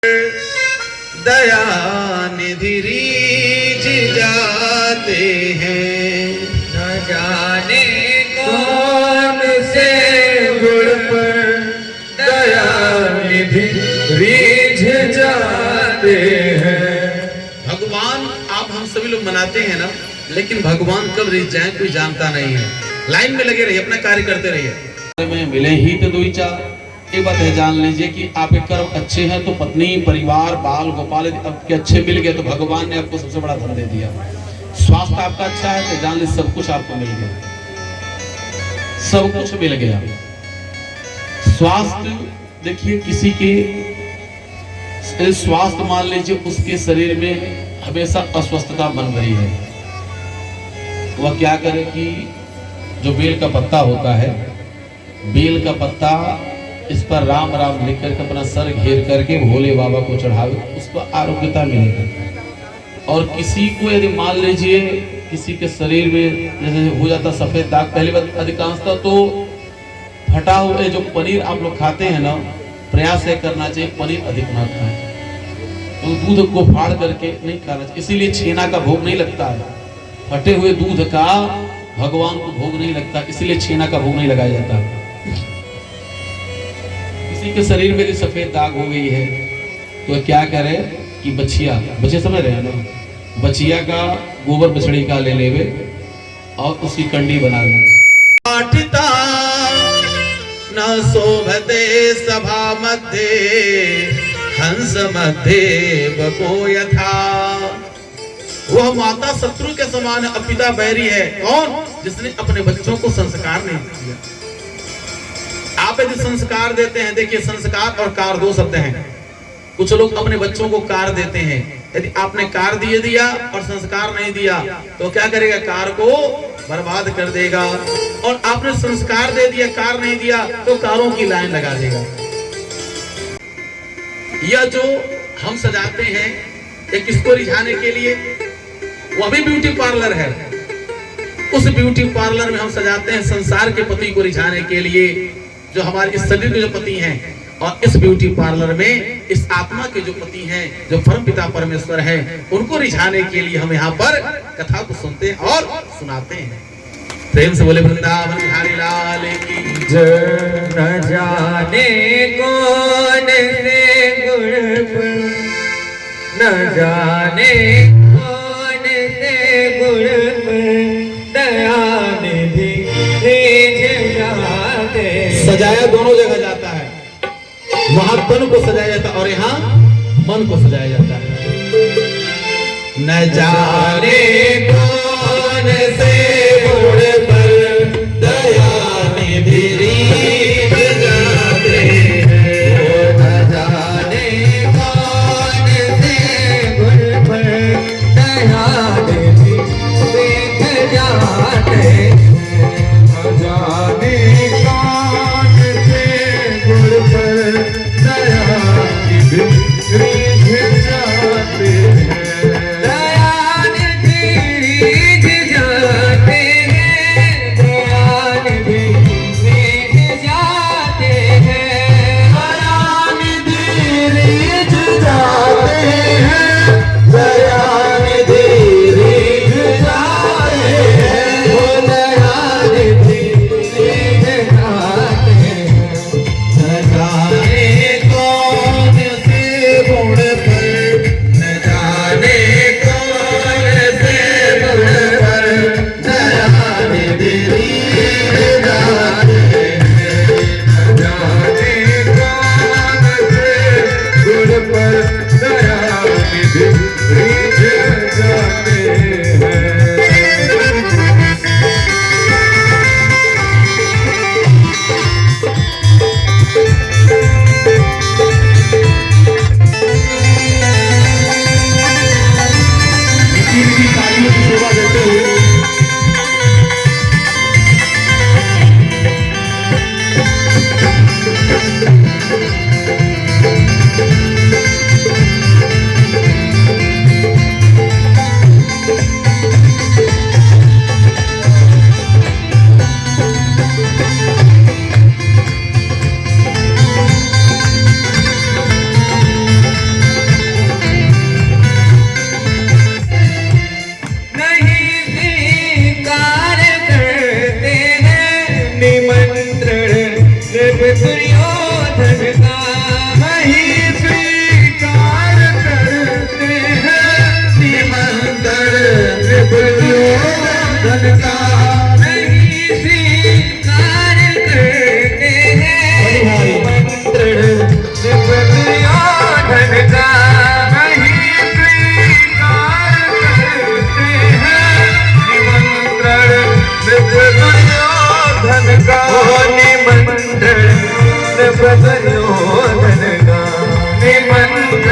दया निधि रीझ जाते हैं, न जाने कौन से गुण पर दया निधि रीझ जाते हैं। भगवान आप हम सभी लोग मनाते हैं ना, लेकिन भगवान कब रीझ जाए कोई जानता नहीं है। लाइन में लगे रहिए, अपना कार्य करते रहिए। में मिले ही तो दुई चार, ये बात है जान लीजिए कि आपके कर्म अच्छे हैं तो पत्नी परिवार बाल गोपाल आपके अच्छे मिल गए तो भगवान ने आपको सबसे बड़ा धन दे दिया। स्वास्थ्य आपका अच्छा है तो जान लीजिए सब कुछ आपको मिल गया, सब कुछ मिल गया। स्वास्थ्य देखिए किसी के स्वास्थ्य मान लीजिए उसके शरीर में हमेशा अस्वस्थता बन रही है, वह क्या करे कि जो बेल का पत्ता होता है, बेल का पत्ता इस पर राम राम लिख करके अपना सर घेर करके भोले बाबा को चढ़ावे, उसको आरोग्यता मिलेगी। और किसी को यदि मान लीजिए किसी के शरीर में जैसे हो जाता सफेद दाग, पहली बात अधिकांशतः तो फटा हुए जो पनीर आप लोग खाते हैं ना, प्रयास है करना चाहिए पनीर अधिक ना खाएं, तो दूध को फाड़ करके नहीं खाना चाहिए। इसीलिए छेना का भोग नहीं लगता है, फटे हुए दूध का भगवान को भोग नहीं लगता, इसीलिए छेना का भोग नहीं लगाया जाता। किसी के शरीर में सफेद दाग हो गई है तो क्या करे कि बछिया समझ रहे हैं ना, बछिया का गोबर बछड़ी का ले लेवे और उसकी कंडी बना ले। पाठिता न शोभते सभा मध्य हंस मध्य बको यथा। वह माता शत्रु के समान है, पिता बैरी है। कौन? जिसने अपने बच्चों को संस्कार नहीं दिया। आप यदि संस्कार देते हैं, देखिए संस्कार और कार दो शब्द हैं। कुछ लोग अपने बच्चों को कार देते हैं, यदि आपने कार दिया और संस्कार नहीं दिया तो क्या करेगा, कार को बर्बाद कर देगा। और आपने संस्कार दे दिया कार नहीं दिया तो कारों की लाइन लगा देगा। यह जो हम सजाते हैं ये किसको रिझाने के लिए, वह भी ब्यूटी पार्लर है। उस ब्यूटी पार्लर में हम सजाते हैं संसार के पति को रिझाने के लिए, जो हमारे इस शरीर के जो पति हैं, और इस ब्यूटी पार्लर में इस आत्मा के जो पति हैं, जो परम पिता परमेश्वर हैं, उनको रिझाने के लिए हम यहाँ पर कथा को सुनते हैं और सुनाते हैं। प्रेम से बोले वृंदावन बिहारी लाल की जय। न जाने कौन से गुण पर, न जाने कौन से गुण पर दया निधि रीझ जाते। सजाया दोनों जगह जाता है, वहां तन को सजाया जाता है और यहाँ मन को सजाया जाता है। न जाने कौन से गुण पर दया निधि रीझ जाते हैं, न जाने कौन से गुण पर दया निधि रीझ जाते हैं। न जाने कौन से गुण पर दया निधि रीझ जाते हैं। दया निधि रीझ जाते हैं, दया निधि रीझ जाते हैं। दया निधि रीझ जाते हैं, दया निधि रीझ जाते हैं। ओ दया निधि रीझ जाते हैं। न जाने कौन से गुण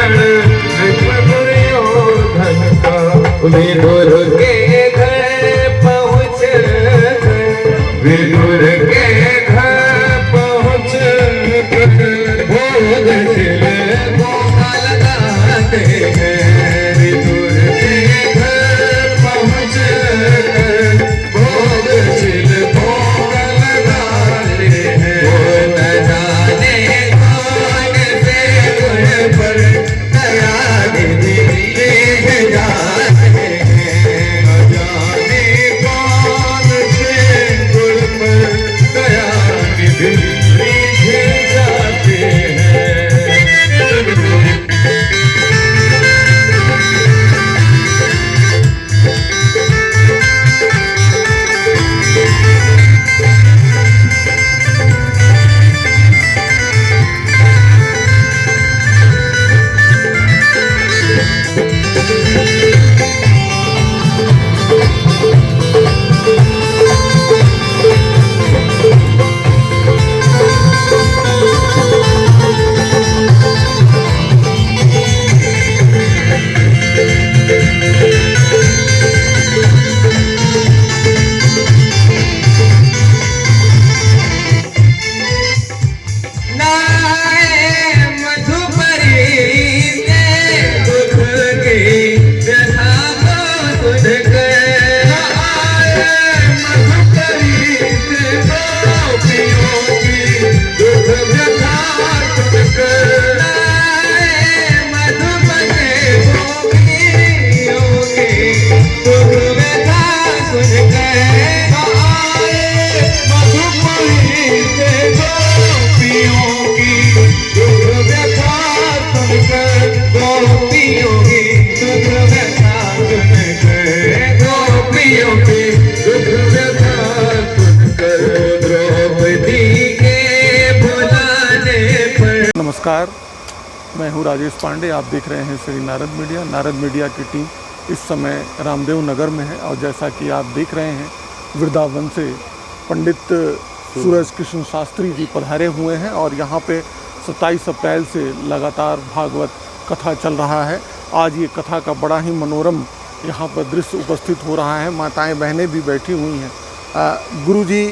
रण विष्णु दुर्योधन का विदुर के घर पहुँच विदुर के घर पहुँच भोजशिल भोग लगाते हैं विदुर के घर पहुँच भोजशिल भोग लगाते हैं वो न जाने कौन से गुण पर दया निधि रीझ जाते हैं न जाने कौन से गुण पर दया निधि रीझ जाते हैं। नमस्कार, मैं हूं राजेश पांडे। आप देख रहे हैं श्री नारद मीडिया। नारद मीडिया की टीम इस समय रामदेव नगर में है और जैसा कि आप देख रहे हैं वृंदावन से पंडित सूरज कृष्ण शास्त्री जी पधारे हुए हैं और यहाँ पे 27 अप्रैल से लगातार भागवत कथा चल रहा है। आज ये कथा का बड़ा ही मनोरम यहाँ पर दृश्य उपस्थित हो रहा है। माताएं बहनें भी बैठी हुई हैं। गुरुजी,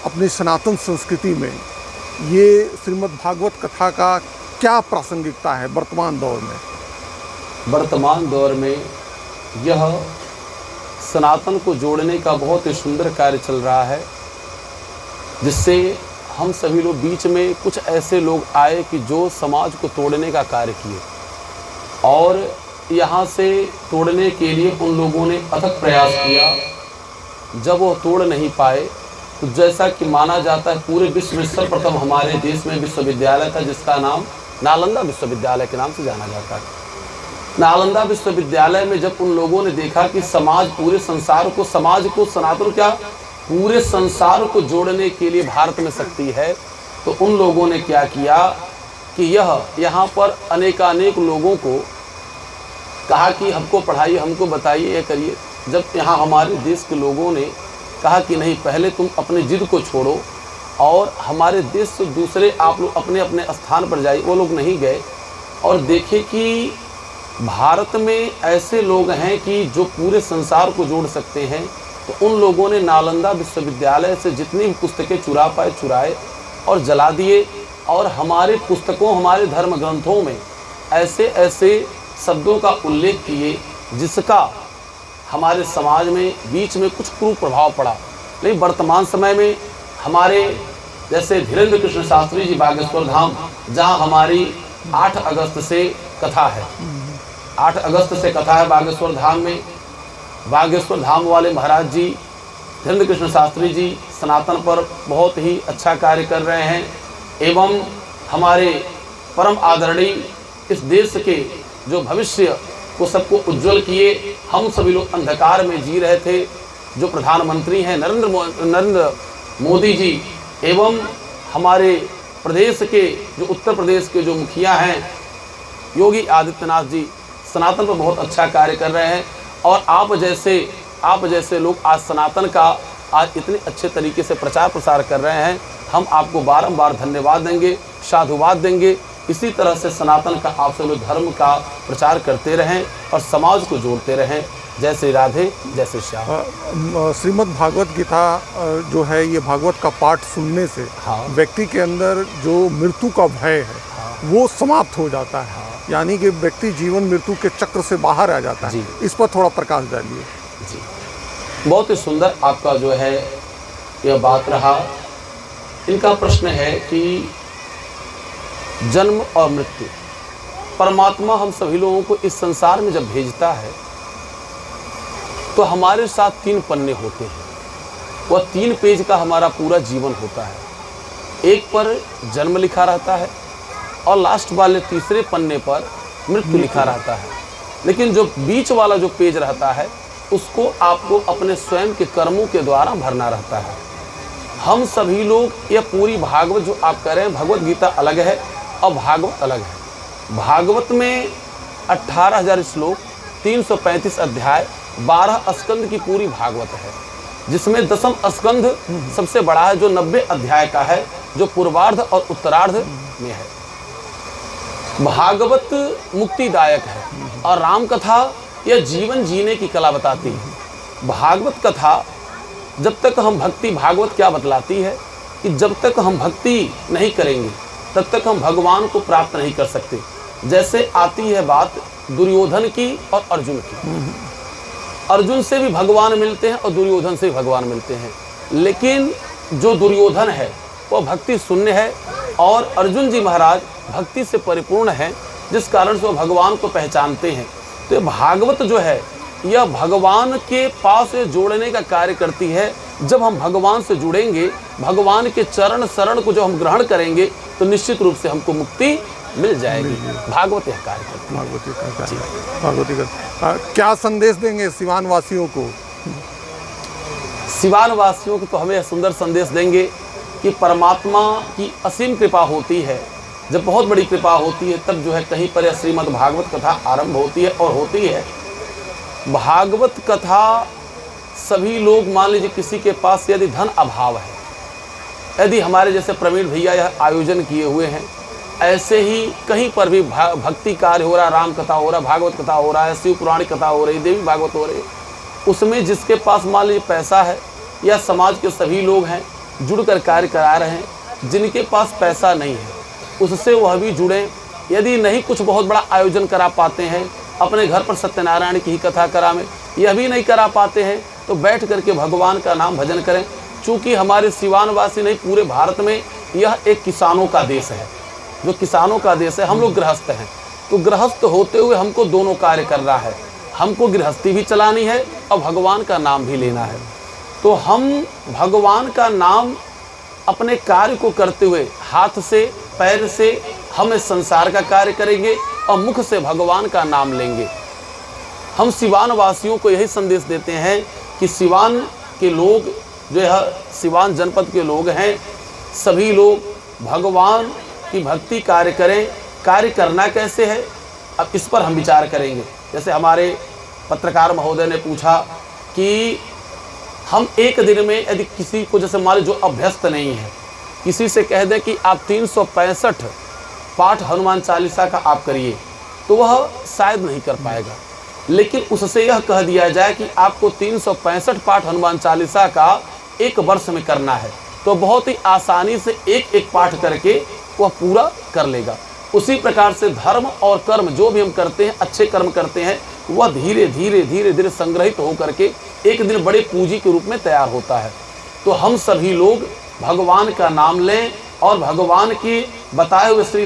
अपनी सनातन संस्कृति में ये श्रीमद् भागवत कथा का क्या प्रासंगिकता है वर्तमान दौर में? वर्तमान दौर में यह सनातन को जोड़ने का बहुत ही सुंदर कार्य चल रहा है, जिससे हम सभी लोग बीच में कुछ ऐसे लोग आए कि जो समाज को तोड़ने का कार्य किए और यहाँ से तोड़ने के लिए उन लोगों ने अथक प्रयास किया। जब वो तोड़ नहीं पाए तो जैसा कि माना जाता है पूरे विश्व में सर्वप्रथम हमारे देश में विश्वविद्यालय था जिसका नाम नालंदा विश्वविद्यालय के नाम से जाना जाता है। नालंदा विश्वविद्यालय में जब उन लोगों ने देखा कि समाज पूरे संसार को, समाज को, सनातन क्या पूरे संसार को जोड़ने के लिए भारत में शक्ति है, तो उन लोगों ने क्या किया कि यहाँ पर अनेकानेक लोगों को कहा कि हमको पढ़ाइए, हमको बताइए, ये करिए। जब यहाँ हमारे देश के लोगों ने कहा कि नहीं, पहले तुम अपने जिद को छोड़ो और हमारे देश से दूसरे आप लोग अपने अपने स्थान पर जाइए, वो लोग नहीं गए और देखे कि भारत में ऐसे लोग हैं कि जो पूरे संसार को जोड़ सकते हैं। तो उन लोगों ने नालंदा विश्वविद्यालय से जितनी भी पुस्तकें चुरा पाए चुराए और जला दिए और हमारे पुस्तकों, हमारे धर्म ग्रंथों में ऐसे ऐसे शब्दों का उल्लेख किए जिसका हमारे समाज में बीच में कुछ कुप्रभाव पड़ा। लेकिन वर्तमान समय में हमारे जैसे धीरेन्द्र कृष्ण शास्त्री जी बागेश्वर धाम, जहां हमारी 8 अगस्त से कथा है, 8 अगस्त से कथा है बागेश्वर धाम में। बागेश्वर धाम वाले महाराज जी धीरेन्द्र कृष्ण शास्त्री जी सनातन पर बहुत ही अच्छा कार्य कर रहे हैं एवं हमारे परम आदरणीय इस देश के जो भविष्य को सबको उज्जवल किए। हम सभी लोग अंधकार में जी रहे थे। जो प्रधानमंत्री हैं नरेंद्र मोदी जी एवं हमारे प्रदेश के जो उत्तर प्रदेश के जो मुखिया हैं योगी आदित्यनाथ जी सनातन पर बहुत अच्छा कार्य कर रहे हैं और आप जैसे लोग आज सनातन का आज इतने अच्छे तरीके से प्रचार प्रसार कर रहे हैं। हम आपको बारंबार धन्यवाद देंगे, साधुवाद देंगे इसी तरह से सनातन का आप सब लोग धर्म का प्रचार करते रहें और समाज को जोड़ते रहें। जय श्री राधे, जय श्री श्याम। श्रीमद् भागवत गीता जो है, ये भागवत का पाठ सुनने से व्यक्ति के अंदर जो मृत्यु का भय है वो समाप्त हो जाता है, यानी कि व्यक्ति जीवन मृत्यु के चक्र से बाहर आ जाता है। इस पर थोड़ा प्रकाश डालिए। जी, बहुत ही सुंदर आपका जो है यह बात रहा। इनका प्रश्न है कि जन्म और मृत्यु, परमात्मा हम सभी लोगों को इस संसार में जब भेजता है तो हमारे साथ 3 पन्ने होते हैं। वह 3 पेज का हमारा पूरा जीवन होता है। एक पर जन्म लिखा रहता है और लास्ट वाले तीसरे पन्ने पर मृत्यु लिखा रहता है। लेकिन जो बीच वाला जो पेज रहता है उसको आपको अपने स्वयं के कर्मों के द्वारा भरना रहता है। हम सभी लोग यह पूरी भागवत जो आप कह रहे हैं, भगवत गीता अलग है और भागवत अलग है। भागवत में 18,000 श्लोक, 335 अध्याय, 12 स्कंद की पूरी भागवत है, जिसमें 10वां स्कंद सबसे बड़ा है जो 90 अध्याय का है, जो पूर्वार्ध और उत्तरार्ध में है। भागवत मुक्तिदायक है और राम कथा यह जीवन जीने की कला बताती है। भागवत कथा जब तक हम भक्ति, भागवत क्या बतलाती है कि जब तक हम भक्ति नहीं करेंगे तब तक हम भगवान को प्राप्त नहीं कर सकते। जैसे आती है बात दुर्योधन की और अर्जुन की। अर्जुन से भी भगवान मिलते हैं और दुर्योधन से भी भगवान मिलते हैं, लेकिन जो दुर्योधन है वह भक्ति शून्य है और अर्जुन जी महाराज भक्ति से परिपूर्ण हैं, जिस कारण से वह भगवान को पहचानते हैं। तो भागवत जो है यह भगवान के पास जोड़ने का कार्य करती है। जब हम भगवान से जुड़ेंगे, भगवान के चरण शरण को जो हम ग्रहण करेंगे तो निश्चित रूप से हमको मुक्ति मिल जाएगी। भागवत यह कार्य करती है। भागवती का क्या संदेश देंगे सिवान वासियों को? सिवान वासियों को तो हमें सुंदर संदेश देंगे कि परमात्मा की असीम कृपा होती है। जब बहुत बड़ी कृपा होती है तब जो है कहीं पर यह श्रीमद् भागवत कथा आरंभ होती है और होती है। भागवत कथा सभी लोग, मान लीजिए किसी के पास यदि धन अभाव है, यदि हमारे जैसे प्रवीण भैया यह आयोजन किए हुए हैं, ऐसे ही कहीं पर भी भक्ति कार्य हो रहा, राम कथा हो रहा, भागवत कथा हो रहा है, शिव पुराण कथा हो रही, देवी भागवत हो रही, उसमें जिसके पास मान लीजिए पैसा है या समाज के सभी लोग हैं जुड़कर कार्य करा रहे हैं, जिनके पास पैसा नहीं है उससे वह भी जुड़ें। यदि नहीं कुछ बहुत बड़ा आयोजन करा पाते हैं, अपने घर पर सत्यनारायण की ही कथा करावें, यह भी नहीं करा पाते हैं तो बैठ करके भगवान का नाम भजन करें। चूँकि हमारे सिवानवासी नहीं, पूरे भारत में यह एक किसानों का देश है, जो किसानों का देश है। हम लोग गृहस्थ हैं, तो गृहस्थ होते हुए हमको दोनों कार्य करना है। हमको गृहस्थी भी चलानी है और भगवान का नाम भी लेना है। तो हम भगवान का नाम अपने कार्य को करते हुए हाथ से, पैर से हम इस संसार का कार्य करेंगे और मुख से भगवान का नाम लेंगे। हम सिवान वासियों को यही संदेश देते हैं कि सिवान के लोग जो है, सिवान जनपद के लोग हैं, सभी लोग भगवान की भक्ति कार्य करें। कार्य करना कैसे है, अब इस पर हम विचार करेंगे। जैसे हमारे पत्रकार महोदय ने पूछा कि हम एक दिन में यदि किसी को, जैसे मान लो जो अभ्यस्त नहीं है, किसी से कह दें कि आप 365 पाठ हनुमान चालीसा का आप करिए, तो वह शायद नहीं कर पाएगा। लेकिन उससे यह कह दिया जाए कि आपको 365 पाठ हनुमान चालीसा का 1 वर्ष में करना है, तो बहुत ही आसानी से एक एक पाठ करके वह पूरा कर लेगा। उसी प्रकार से धर्म और कर्म जो भी हम करते हैं, अच्छे कर्म करते हैं, वह धीरे धीरे धीरे धीरे संग्रहित हो करके एक दिन बड़े पूंजी के रूप में तैयार होता है। तो हम सभी लोग भगवान का नाम लें और भगवान के बताए हुए श्री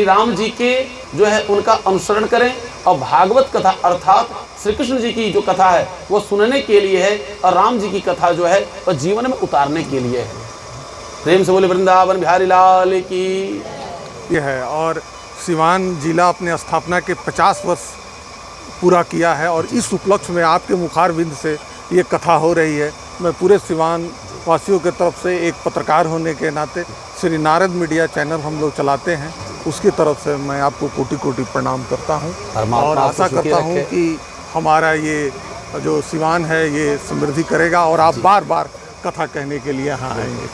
राम जी के जो है उनका अनुसरण करें। और भागवत कथा अर्थात श्री कृष्ण जी की जो कथा है वो सुनने के लिए है और राम जी की कथा जो है वह जीवन में उतारने के लिए है। प्रेम से बोले वृंदावन बिहारी लाल की यह है। और सिवान जिला अपने स्थापना के 50 वर्ष पूरा किया है और इस उपलक्ष्य में आपके मुखारविंद से ये कथा हो रही है। मैं पूरे सिवान वासियों के तरफ से एक पत्रकार होने के नाते श्री नारद मीडिया चैनल हम लोग चलाते हैं, उसकी तरफ से मैं आपको कोटि कोटि प्रणाम करता हूँ और आशा करता हूँ कि हमारा ये जो सिवान है ये समृद्धि करेगा और आप बार बार कथा कहने के लिए यहाँ आएंगे।